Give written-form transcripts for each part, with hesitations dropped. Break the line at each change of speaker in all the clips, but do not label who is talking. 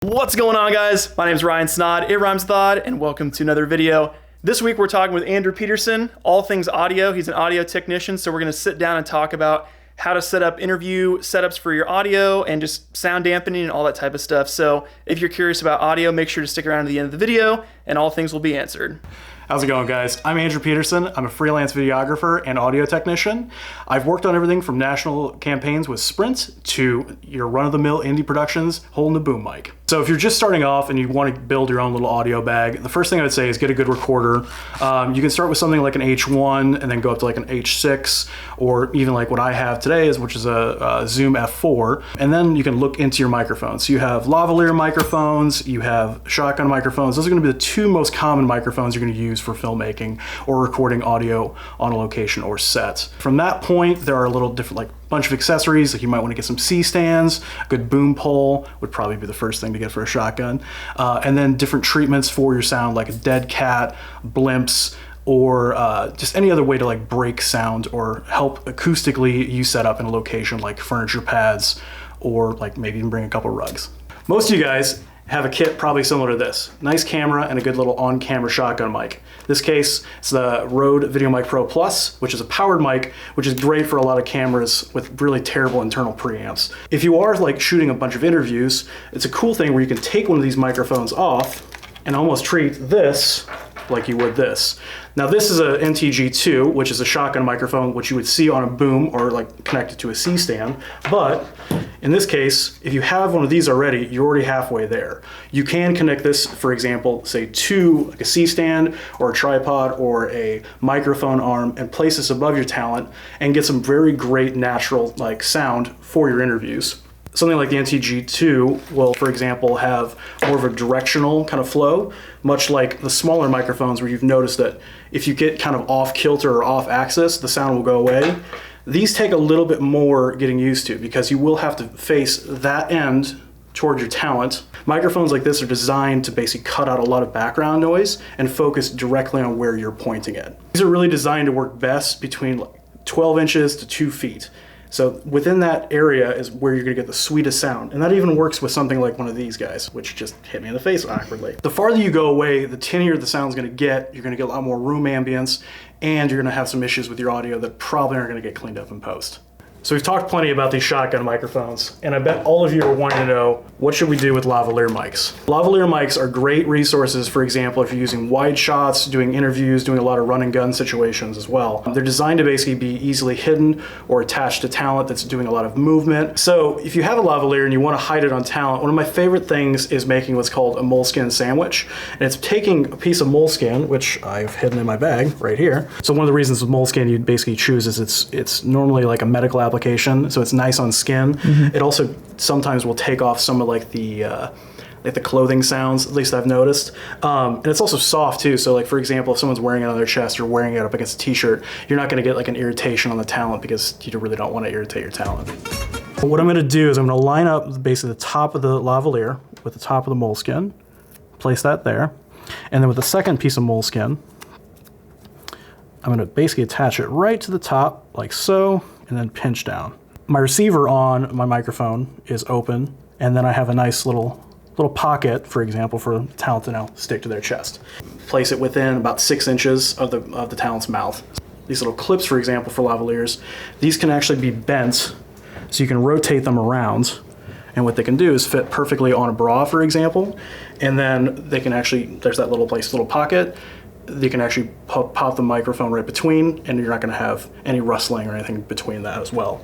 What's going on, guys? My name is Ryan Snaadt, it rhymes thawed, and welcome to another video. This week we're talking with Andrew Peterson, all things audio. He's an audio technician, so we're gonna sit down and talk about how to set up interview setups for your audio and just sound dampening and all that type of stuff. So if you're curious about audio, make sure to stick around to the end of the video and all things will be answered.
How's it going, guys? I'm Andrew Peterson. I'm a freelance videographer and audio technician. I've worked on everything from national campaigns with Sprint to your run-of-the-mill indie productions holding a boom mic. So if you're just starting off and you want to build your own little audio bag, the first thing I would say is get a good recorder. You can start with something like an H1 and then go up to like an H6, or even like what I have today, which is a Zoom F4. And then you can look into your microphones. So you have lavaliere microphones, you have shotgun microphones. Those are going to be the two most common microphones you're going to use for filmmaking or recording audio on a location or set. From that point, there are a little different, like bunch of accessories. Like you might want to get some C-stands, a good boom pole would probably be the first thing to get for a shotgun. And then different treatments for your sound, like a dead cat, blimps, or just any other way to like break sound or help acoustically you set up in a location like furniture pads, or like maybe even bring a couple rugs. Most of you guys have a kit probably similar to this. Nice camera and a good little on-camera shotgun mic. In this case, it's the Rode VideoMic Pro Plus, which is a powered mic, which is great for a lot of cameras with really terrible internal preamps. If you are like shooting a bunch of interviews, it's a cool thing where you can take one of these microphones off and almost treat this like you would this. Now this is a NTG2, which is a shotgun microphone, which you would see on a boom or like connected to a C-stand. But in this case, if you have one of these already, you're already halfway there. You can connect this, for example, say to like a C-stand or a tripod or a microphone arm and place this above your talent and get some very great natural like sound for your interviews. Something like the NTG2 will, for example, have more of a directional kind of flow, much like the smaller microphones where you've noticed that if you get kind of off kilter or off axis, the sound will go away. These take a little bit more getting used to because you will have to face that end toward your talent. Microphones like this are designed to basically cut out a lot of background noise and focus directly on where you're pointing it. These are really designed to work best between 12 inches to 2 feet. So within that area is where you're gonna get the sweetest sound. And that even works with something like one of these guys, which just hit me in the face awkwardly. The farther you go away, the tinnier the sound's gonna get. You're gonna get a lot more room ambience, and you're gonna have some issues with your audio that probably aren't gonna get cleaned up in post. So we've talked plenty about these shotgun microphones, and I bet all of you are wanting to know, what should we do with lavaliere mics? Lavaliere mics are great resources, for example, if you're using wide shots, doing interviews, doing a lot of run and gun situations as well. They're designed to basically be easily hidden or attached to talent that's doing a lot of movement. So if you have a lavaliere and you want to hide it on talent, one of my favorite things is making what's called a moleskin sandwich. And it's taking a piece of moleskin, which I've hidden in my bag right here. So one of the reasons with moleskin you'd basically choose is it's normally like a medical application, so it's nice on skin. Mm-hmm. It also sometimes will take off some of like the clothing sounds, at least I've noticed. And it's also soft too, so like for example, if someone's wearing it on their chest or wearing it up against a t-shirt, you're not gonna get like an irritation on the talent because you really don't want to irritate your talent. But what I'm gonna do is I'm gonna line up basically the top of the lavaliere with the top of the moleskin, place that there, and then with the second piece of moleskin, I'm gonna basically attach it right to the top like so, and then pinch down. My receiver on my microphone is open, and then I have a nice little pocket, for example, for the talent to now stick to their chest. Place it within about 6 inches of the talent's mouth. These little clips, for example, for lavaliers, these can actually be bent, so you can rotate them around, and what they can do is fit perfectly on a bra, for example, and then they can actually, there's that little pocket, they can actually pop the microphone right between, and you're not going to have any rustling or anything between that as well.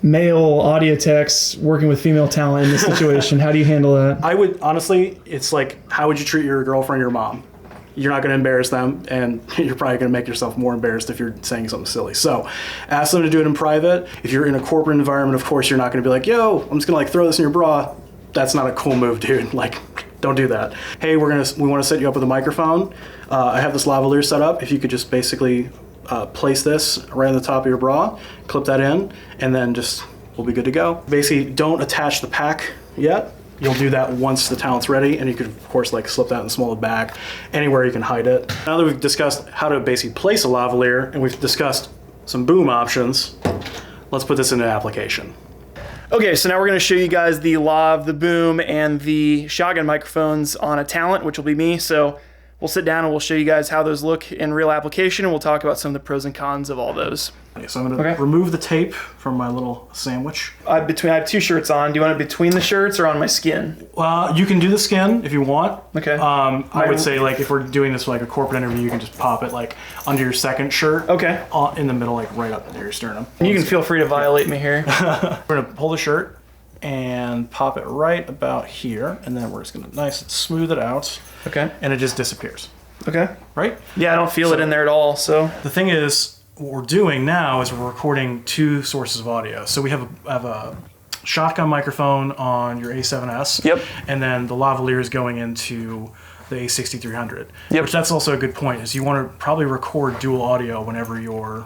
Male audio techs working with female talent in this situation, how do you handle that?
I would, honestly, it's like, how would you treat your girlfriend or your mom? You're not going to embarrass them, and you're probably going to make yourself more embarrassed if you're saying something silly. So ask them to do it in private. If you're in a corporate environment, of course, you're not going to be like, yo, I'm just going to like throw this in your bra. That's not a cool move, dude. Like, don't do that. Hey, we want to set you up with a microphone. I have this lavaliere set up. If you could just basically place this right on the top of your bra, clip that in, and then we'll be good to go. Basically, don't attach the pack yet. You'll do that once the talent's ready, and you could, of course, like slip that in the small bag, anywhere you can hide it. Now that we've discussed how to basically place a lavaliere, and we've discussed some boom options, let's put this into application.
Okay, so now we're going to show you guys the lav, the boom, and the shotgun microphones on a talent, which will be me. So we'll sit down and we'll show you guys how those look in real application, and we'll talk about some of the pros and cons of all those.
Okay, so I'm going to remove the tape from my little sandwich.
I have 2 shirts on. Do you want it between the shirts or on my skin?
You can do the skin if you want.
Okay.
I would say, like, if we're doing this for like a corporate interview, you can just pop it like under your second shirt.
Okay.
In the middle, like right up near your sternum.
And you can feel free to violate me here.
We're going to pull the shirt and pop it right about here, and then we're just going to nice and smooth it out. Okay. And it just disappears.
Okay.
Right?
Yeah, I don't feel it in there at all. So
the thing is, what we're doing now is we're recording 2 sources of audio. So we have a shotgun microphone on your A7S.
Yep.
And then the lavaliere is going into the A6300.
Yep.
Which that's also a good point, is you want to probably record dual audio whenever you're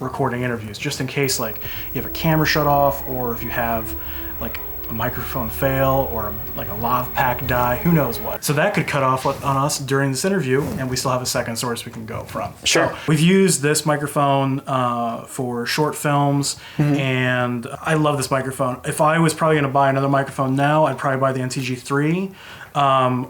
recording interviews, just in case like you have a camera shut off, or if you have like a microphone fail, or like a lav pack die, who knows what. So that could cut off on us during this interview, and we still have a second source we can go from.
Sure.
So we've used this microphone for short films, and I love this microphone. If I was probably gonna buy another microphone now, I'd probably buy the NTG3,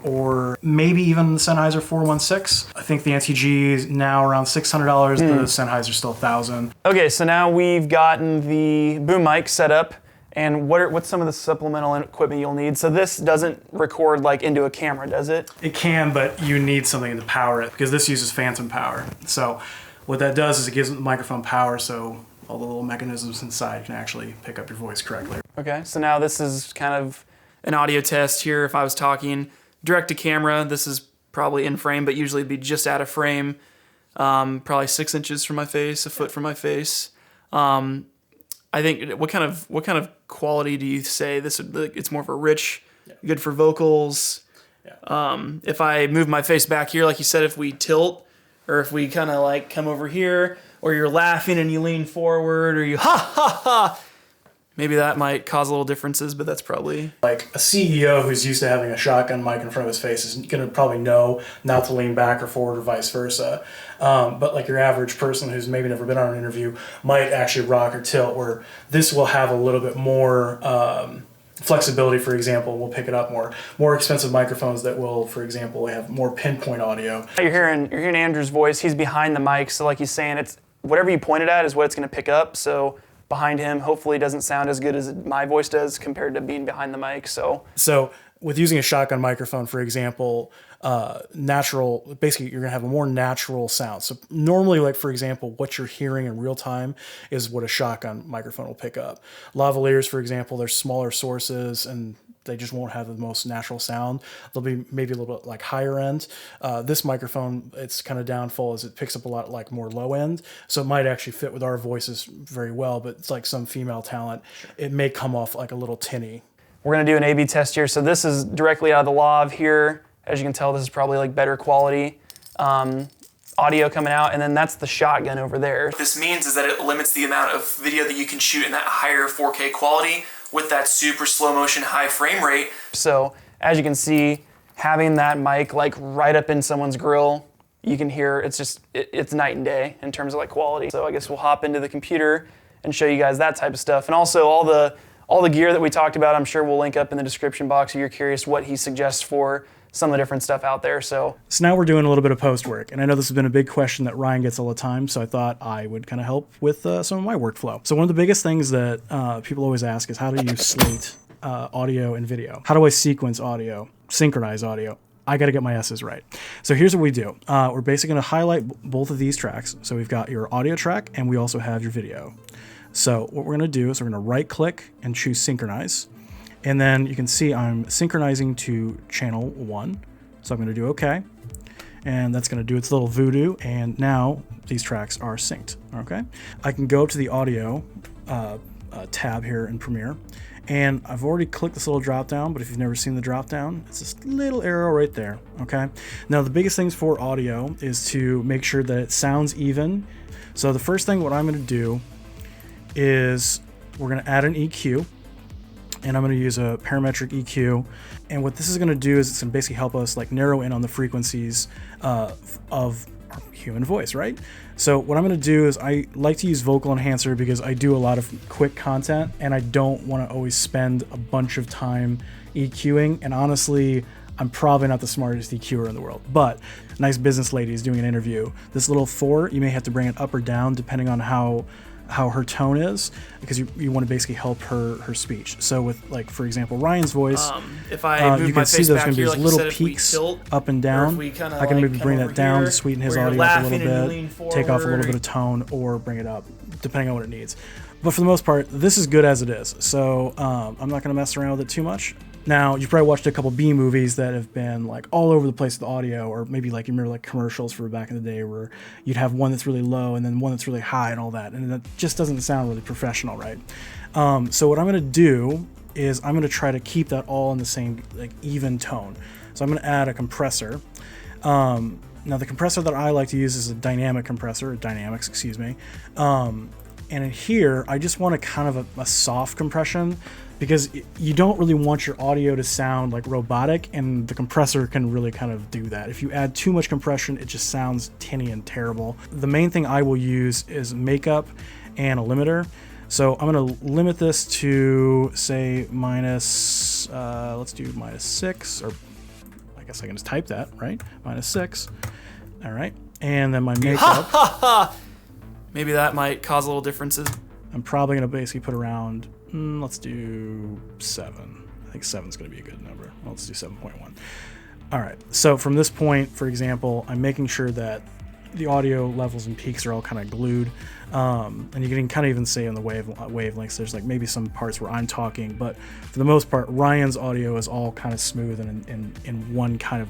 or maybe even the Sennheiser 416. I think the NTG is now around $600, the Sennheiser's still $1,000.
Okay, so now we've gotten the boom mic set up. And what's some of the supplemental equipment you'll need? So this doesn't record like into a camera, does it?
It can, but you need something to power it, because this uses phantom power. So what that does is it gives the microphone power, so all the little mechanisms inside can actually pick up your voice correctly.
Okay, so now this is kind of an audio test here. If I was talking direct to camera, this is probably in frame, but usually it'd be just out of frame. Probably 6 inches from my face, a foot from my face. I think what kind of quality do you say this? It's more of a rich, good for vocals. Yeah. If I move my face back here, like you said, if we tilt, or if we kind of like come over here, or you're laughing and you lean forward, or you ha ha ha, maybe that might cause a little differences, but that's probably...
Like a CEO who's used to having a shotgun mic in front of his face is going to probably know not to lean back or forward or vice versa. But like your average person who's maybe never been on an interview might actually rock or tilt, where this will have a little bit more flexibility. For example, we'll pick it up more expensive microphones that will, for example, have more pinpoint audio.
You're hearing Andrew's voice. He's behind the mic, so like he's saying, it's whatever you point it at is what it's going to pick up. So behind him hopefully doesn't sound as good as my voice does compared to being behind the mic. So
with using a shotgun microphone, for example, basically you're gonna have a more natural sound. So normally, like for example, what you're hearing in real time is what a shotgun microphone will pick up. Lavaliers, for example, they're smaller sources and they just won't have the most natural sound. They'll be maybe a little bit like higher end. This microphone, its kind of downfall is it picks up a lot like more low end. So it might actually fit with our voices very well, but it's like some female talent, it may come off like a little tinny.
We're gonna do an A/B test here. So this is directly out of the lav here. As you can tell, this is probably like better quality audio coming out, and then that's the shotgun over there. What this means is that it limits the amount of video that you can shoot in that higher 4K quality with that super slow motion high frame rate. So as you can see, having that mic like right up in someone's grill, you can hear it's night and day in terms of like quality. So I guess we'll hop into the computer and show you guys that type of stuff. And also all the gear that we talked about, I'm sure we'll link up in the description box if you're curious what he suggests for some of the different stuff out there. So
now we're doing a little bit of post work, and I know this has been a big question that Ryan gets all the time, so I thought I would kind of help with some of my workflow. So one of the biggest things that people always ask is, how do you slate audio and video? How do I sequence audio, synchronize audio? I got to get my S's right. So here's what we do. We're basically going to highlight both of these tracks. So we've got your audio track, and we also have your video. So what we're going to do is we're going to right click and choose synchronize. And then you can see I'm synchronizing to channel 1. So I'm going to do OK. And that's going to do its little voodoo. And now these tracks are synced. Okay. I can go to the audio tab here in Premiere. And I've already clicked this little drop down, but if you've never seen the drop down, it's this little arrow right there. Okay. Now the biggest things for audio is to make sure that it sounds even. So the first thing what I'm going to do is we're going to add an EQ. And I'm going to use a parametric EQ. And what this is going to do is it's going to basically help us like narrow in on the frequencies of human voice, right? So what I'm going to do is I like to use vocal enhancer because I do a lot of quick content and I don't want to always spend a bunch of time EQing. And honestly, I'm probably not the smartest EQer in the world, but a nice business lady is doing an interview. This little 4, you may have to bring it up or down depending on how her tone is, because you want to basically help her speech. So with, like, for example, Ryan's voice,
if I move
you
my
can see
face
there's
back
going to be
here,
these
like you
little
said, if we
peaks
tilt,
up and
or if
down.
we kinda,
I can
like,
maybe
come
bring
over
that down
here,
to sweeten his
where you're
audio up a
laughing
little
and you
bit,
lean
take off a little
forward.
bit of tone, or bring it up, depending on what it needs. But for the most part, this is good as it is. So I'm not going to mess around with it too much. Now, you've probably watched a couple B movies that have been like all over the place with the audio, or maybe like you remember like commercials for back in the day where you'd have one that's really low and then one that's really high and all that, and that just doesn't sound really professional, right? So what I'm going to do is I'm going to try to keep that all in the same like even tone. So I'm going to add a compressor. Now the compressor that I like to use is a dynamic compressor, or dynamics, excuse me. And in here, I just want a kind of a soft compression, because you don't really want your audio to sound like robotic, and the compressor can really kind of do that. If you add too much compression, it just sounds tinny and terrible. The main thing I will use is makeup and a limiter. So I'm going to limit this to, say, minus, let's do -6, or I guess I can just type that, right? -6. All right. And then my makeup.
Maybe that might cause a little differences.
I'm probably going to basically put around, let's do 7. I think 7 is going to be a good number. Well, let's do 7.1. All right. So from this point, for example, I'm making sure that the audio levels and peaks are all kind of glued. And you can kind of even say on the wavelengths, there's like maybe some parts where I'm talking, but for the most part, Ryan's audio is all kind of smooth and in one kind of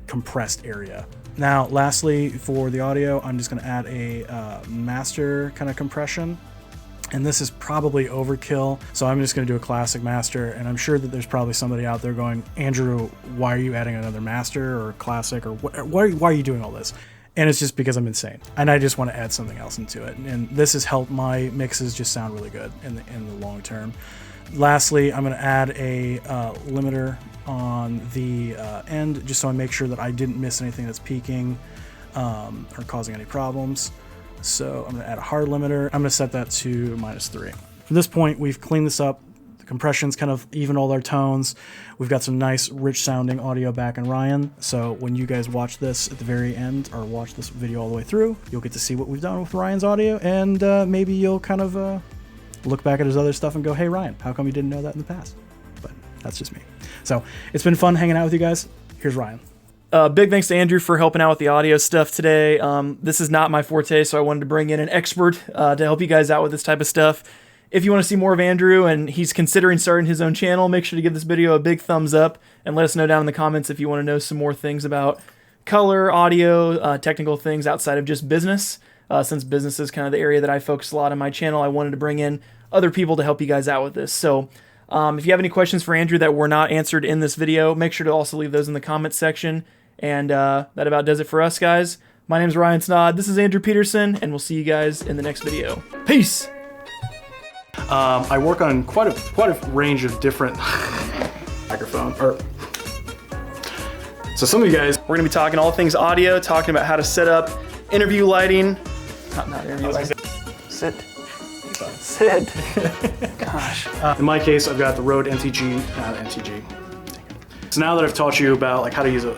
compressed area. Now, lastly, for the audio, I'm just going to add a master kind of compression. And this is probably overkill, so I'm just going to do a classic master, and I'm sure that there's probably somebody out there going, Andrew, why are you adding another master or classic, or why are you doing all this? And it's just because I'm insane, and I just want to add something else into it. And this has helped my mixes just sound really good in the long term. Lastly, I'm going to add a limiter on the end, just so I make sure that I didn't miss anything that's peaking or causing any problems. So I'm going to add a hard limiter. I'm going to set that to -3. From this point, we've cleaned this up. The compression's kind of even all our tones. We've got some nice, rich sounding audio back in Ryan. So when you guys watch this at the very end, or watch this video all the way through, you'll get to see what we've done with Ryan's audio, and maybe you'll kind of look back at his other stuff and go, hey Ryan, how come you didn't know that in the past? But that's just me. So it's been fun hanging out with you guys. Here's Ryan.
Big thanks to Andrew for helping out with the audio stuff today. This is not my forte, so I wanted to bring in an expert to help you guys out with this type of stuff. If you want to see more of Andrew and he's considering starting his own channel, make sure to give this video a big thumbs up and let us know down in the comments if you want to know some more things about color, audio, technical things outside of just business. Since business is kind of the area that I focus a lot on my channel, I wanted to bring in other people to help you guys out with this. So if you have any questions for Andrew that were not answered in this video, make sure to also leave those in the comments section. And that about does it for us, guys. My name is Ryan Snaadt. This is Andrew Peterson, and we'll see you guys in the next video. Peace!
I work on quite a range of different microphone. So some of you guys,
We're going to be talking all things audio, talking about how to set up interview lighting. Not interview lighting. Sit. Gosh.
In my case, I've got the Rode NTG. So now that I've taught you about like how to use a